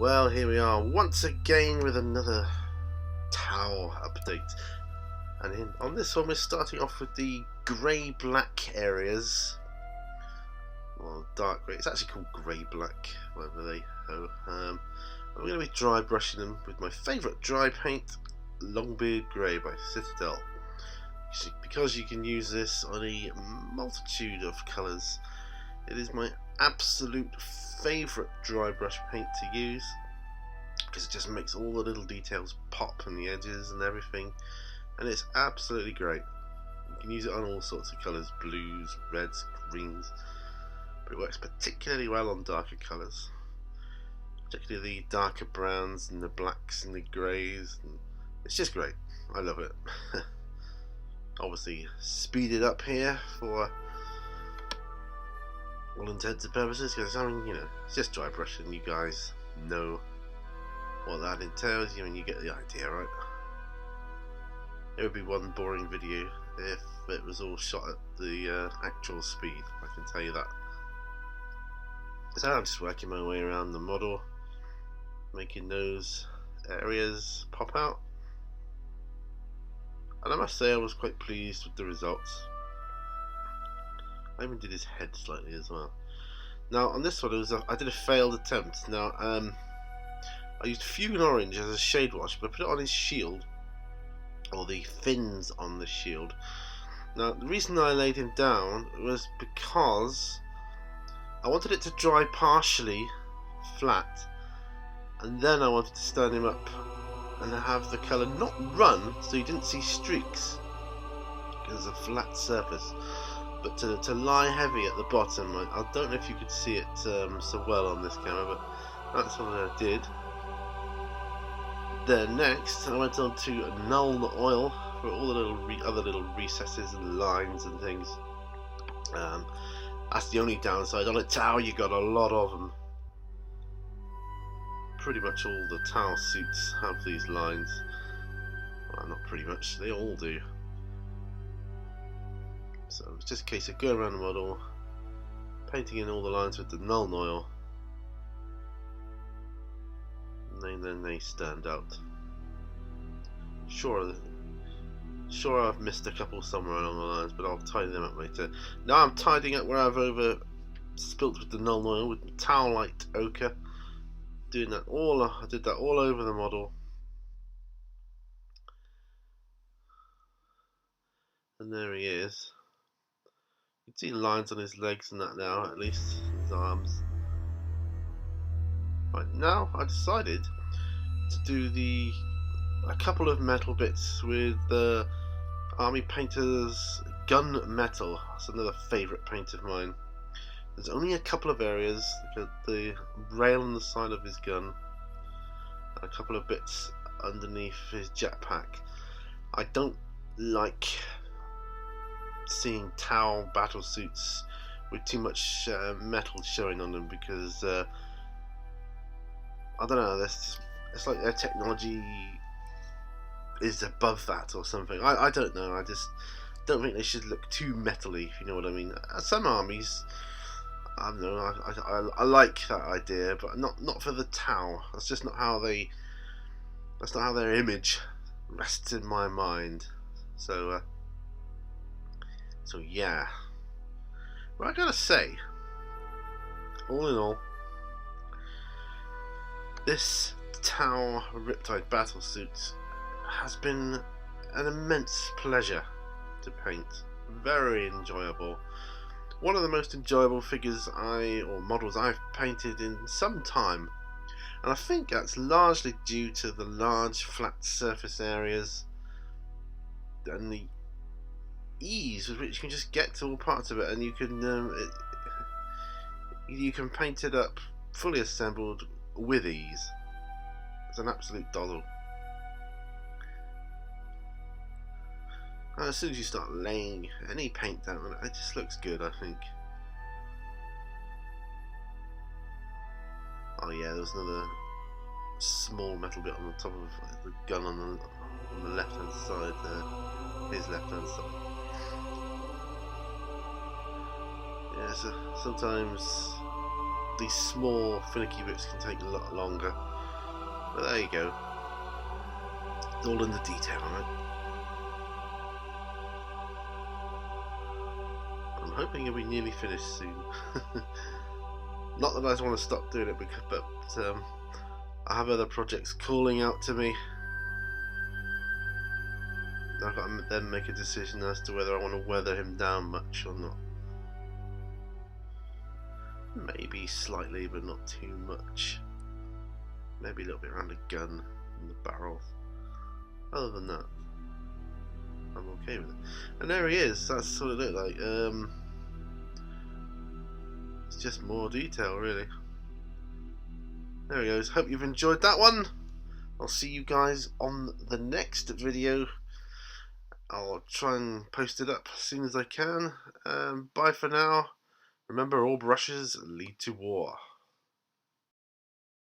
Well, here we are once again with another Tau update, and on this one we're starting off with the grey-black areas. Well, dark grey. It's actually called grey-black, whatever they go. I'm going to be dry brushing them with my favourite dry paint, Longbeard Grey by Citadel. Because you can use this on a multitude of colours, it is my absolute favourite dry brush paint to use, because it just makes all the little details pop on the edges and everything, and it's absolutely great. You can use it on all sorts of colours, blues, reds, greens, but it works particularly well on darker colours, particularly the darker browns and the blacks and the greys. It's just great. I love it. Obviously speeded up here for all intents and purposes, because I mean, it's just dry brushing. You guys know what that entails. You get the idea, right? It would be one boring video if it was all shot at the actual speed, I can tell you that. So I'm just working my way around the model, making those areas pop out, and I must say I was quite pleased with the results. I even did his head slightly as well. Now on this one, I did a failed attempt. Now I used Fugue Orange as a shade wash, but I put it on his shield, or the fins on the shield. Now the reason I laid him down was because I wanted it to dry partially flat, and then I wanted to stand him up and have the colour not run, so you didn't see streaks because it's a flat surface, but to lie heavy at the bottom. I don't know if you could see it so well on this camera, but that's what I did. Then next I went on to null oil for all the other little recesses and lines and things. That's the only downside. On a Tau you got a lot of them. Pretty much all the Tau suits have these lines. Well, not pretty much, they all do. So it's just a case of going around the model, painting in all the lines with the null oil, and then they stand out. Sure I've missed a couple somewhere along the lines, but I'll tidy them up later. Now I'm tidying up where I've over spilt with the null oil with Tau Light Ochre. Doing that all, I did that all over the model, and there he is. You can see lines on his legs and that now, at least his arms. Right, now I decided to do a couple of metal bits with the Army Painter's Gun Metal. That's another favourite paint of mine. There's only a couple of areas, the rail on the side of his gun, and a couple of bits underneath his jetpack. I don't like seeing Tau battlesuits with too much metal showing on them, because I don't know, it's like their technology is above that or something. I don't know, I just don't think they should look too metally, if you know what I mean. Some armies, I don't know, I like that idea, but not for the Tau. That's just not how that's not how their image rests in my mind. So yeah. Well, I gotta say, all in all, this Tau Riptide Battlesuit has been an immense pleasure to paint. Very enjoyable. One of the most enjoyable figures or models I've painted in some time, and I think that's largely due to the large flat surface areas and the ease with which you can just get to all parts of it, and you can paint it up fully assembled with ease. It's an absolute doddle. And as soon as you start laying any paint down on it, it just looks good, I think. Oh yeah, there's another small metal bit on the top of the gun on the left hand side there. His left hand side. Yeah, so sometimes these small finicky bits can take a lot longer. But there you go. It's all in the detail, right? I'm hoping it'll be nearly finished soon. Not that I want to stop doing it, but I have other projects calling out to me. I've got to then make a decision as to whether I want to weather him down much or not. Maybe slightly, but not too much. Maybe a little bit around the gun and the barrel. Other than that, I'm okay with it. And there he is. That's what it looked like. It's just more detail, really. There he goes. Hope you've enjoyed that one. I'll see you guys on the next video. I'll try and post it up as soon as I can. Bye for now. Remember, all brushes lead to war.